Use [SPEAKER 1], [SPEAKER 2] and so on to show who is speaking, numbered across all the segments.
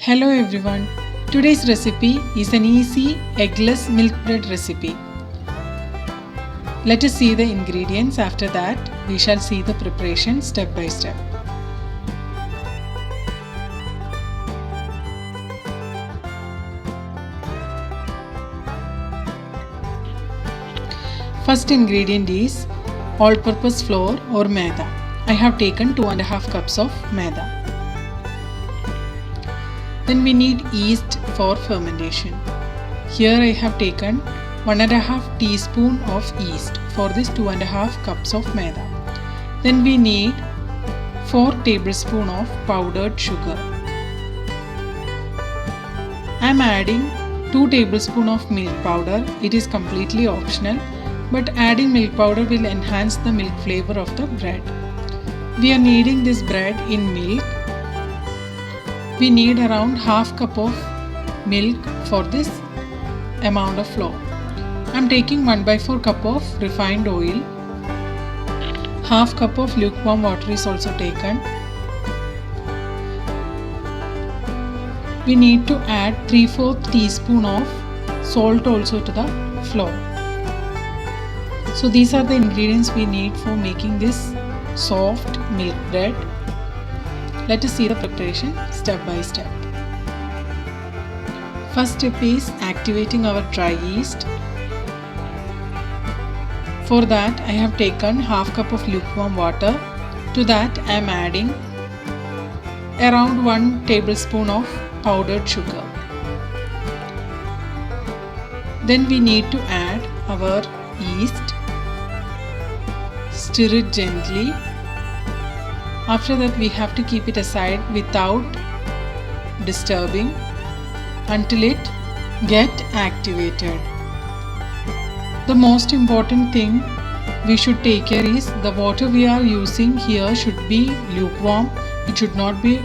[SPEAKER 1] Hello everyone. Today's recipe is an easy eggless milk bread recipe. Let us see the ingredients. After that, we shall see the preparation step by step. First ingredient is all-purpose flour or maida. I have taken 2.5 cups of maida. Then we need yeast for fermentation. Here I have taken 1.5 teaspoon of yeast for this 2.5 cups of maida. Then we need 4 tablespoons of powdered sugar. I am adding 2 tablespoons of milk powder. It is completely optional, but adding milk powder will enhance the milk flavor of the bread. We are kneading this bread in milk. We need around half cup of milk for this amount of flour. I am taking 1/4 cup of refined oil. Half cup of lukewarm water is also taken. We need to add 3/4 teaspoon of salt also to the flour. So these are the ingredients we need for making this soft milk bread. Let us see the preparation step by step. First step is activating our dry yeast. For that I have taken half cup of lukewarm water. To that I am adding around 1 tablespoon of powdered sugar. Then we need to add our yeast. Stir it gently. After that we have to keep it aside without disturbing until it gets activated. The most important thing we should take care is the water we are using here should be lukewarm. It should not be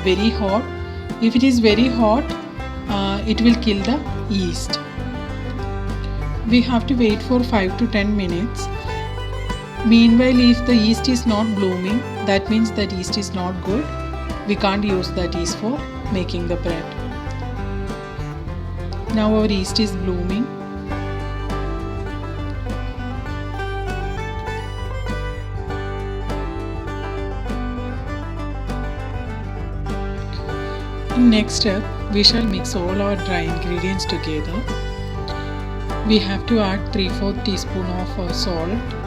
[SPEAKER 1] very hot. If it is very hot, it will kill the yeast. We have to wait for 5 to 10 minutes. Meanwhile, if the yeast is not blooming, that means that yeast is not good. We can't use that yeast for making the bread. Now our yeast is blooming. In next step, we shall mix all our dry ingredients together. We have to add 3/4 teaspoon of salt,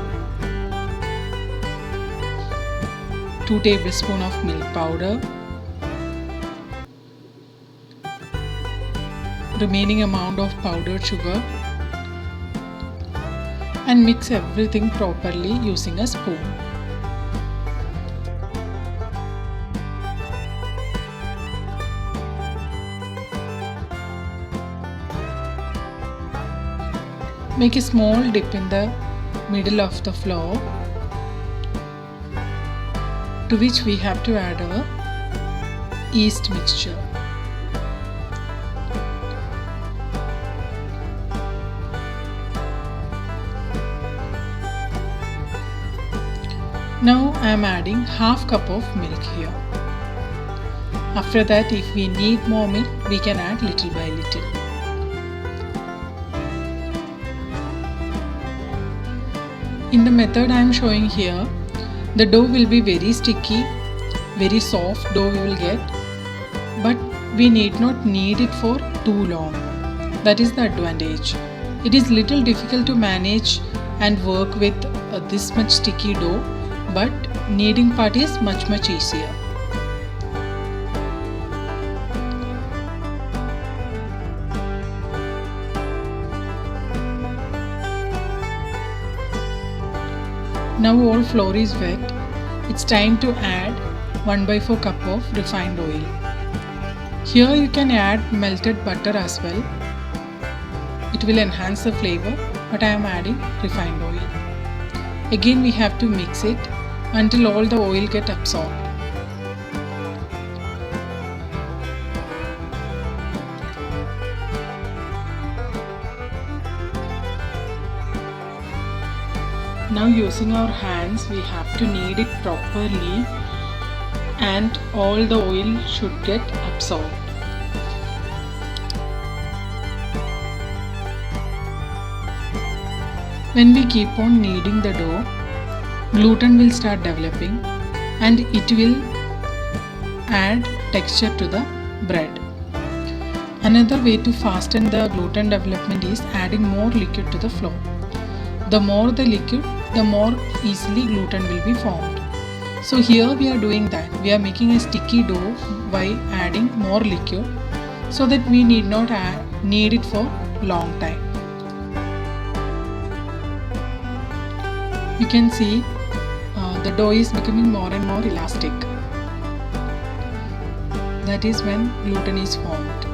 [SPEAKER 1] 2 tablespoons of milk powder, remaining amount of powdered sugar, and mix everything properly using a spoon. Make a small dip in the middle of the flour, to which we have to add our yeast mixture. Now I am adding half cup of milk here. After that, if we need more milk, we can add little by little. In the method I am showing here, the dough will be very sticky, very soft dough we will get, but we need not knead it for too long. That is the advantage. It is little difficult to manage and work with this much sticky dough, but kneading part is much easier. Now all flour is wet. It's time to add 1/4 cup of refined oil. Here you can add melted butter as well. It will enhance the flavor, but I am adding refined oil. Again we have to mix it until all the oil gets absorbed. Now using our hands we have to knead it properly and all the oil should get absorbed. When we keep on kneading the dough, gluten will start developing and it will add texture to the bread. Another way to fasten the gluten development is adding more liquid to the flour. The more the liquid, the more easily gluten will be formed. So here we are doing that. We are making a sticky dough by adding more liquid so that we need not knead it for long time. You can see the dough is becoming more and more elastic. That is when gluten is formed.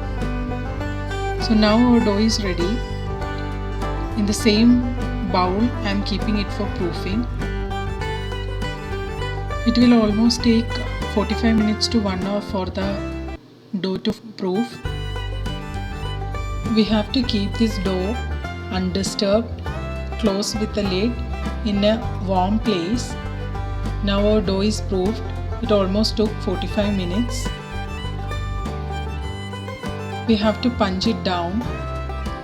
[SPEAKER 1] So now our dough is ready. In the same bowl, I am keeping it for proofing. It will almost take 45 minutes to 1 hour for the dough to proof. We have to keep this dough undisturbed, closed with the lid in a warm place. Now our dough is proofed. It almost took 45 minutes. We have to punch it down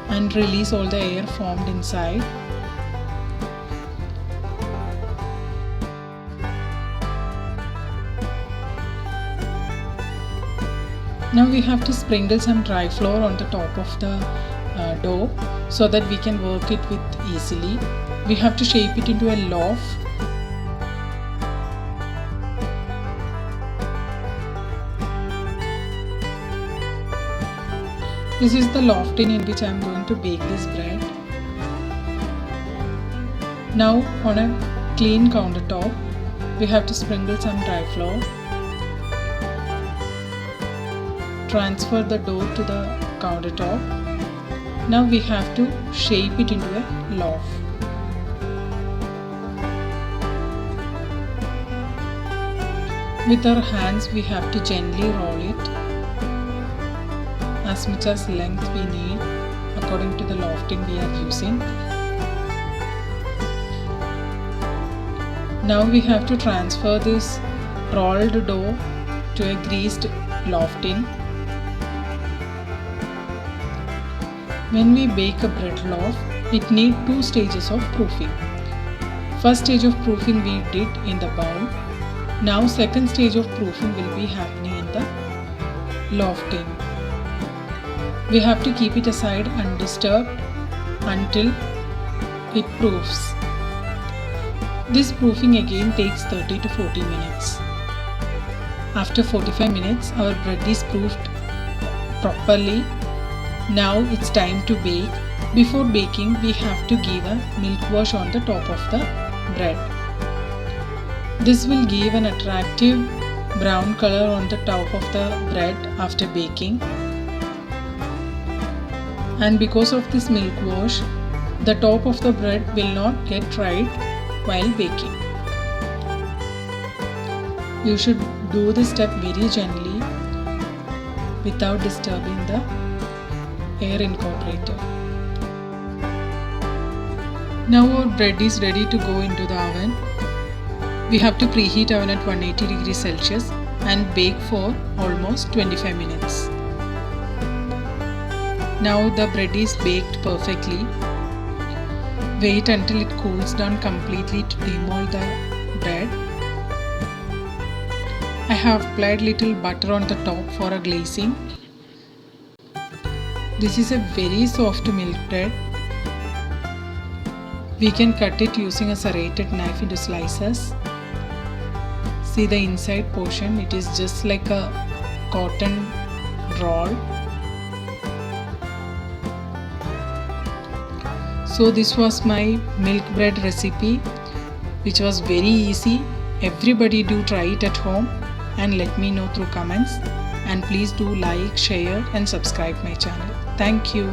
[SPEAKER 1] and release all the air formed inside. Now we have to sprinkle some dry flour on the top of the dough so that we can work it with easily. We have to shape it into a loaf. This is the loaf tin in which I am going to bake this bread. Now on a clean countertop, we have to sprinkle some dry flour. Transfer the dough to the countertop. Now we have to shape it into a loaf. With our hands we have to gently roll it as much as length we need according to the loaf tin we are using. Now we have to transfer this rolled dough to a greased loaf tin. When we bake a bread loaf, it needs 2 stages of proofing. First stage of proofing we did in the bowl. Now second stage of proofing will be happening in the loaf tin. We have to keep it aside undisturbed until it proofs. This proofing again takes 30 to 40 minutes. After 45 minutes, our bread is proofed properly. Now it's time to bake. Before baking, we have to give a milk wash on the top of the bread. This will give an attractive brown color on the top of the bread after baking. And because of this milk wash, the top of the bread will not get dried while baking. You should do this step very gently without disturbing the air incorporated. Now our bread is ready to go into the oven. We have to preheat oven at 180 degrees Celsius and bake for almost 25 minutes. Now the bread is baked perfectly. Wait until it cools down completely to demold the bread. I have applied little butter on the top for a glazing. This is a very soft milk bread. We can cut it using a serrated knife into slices. See the inside portion, it is just like a cotton roll. So this was my milk bread recipe, which was very easy. Everybody do try it at home and let me know through comments. And please do like, share and subscribe my channel. Thank you.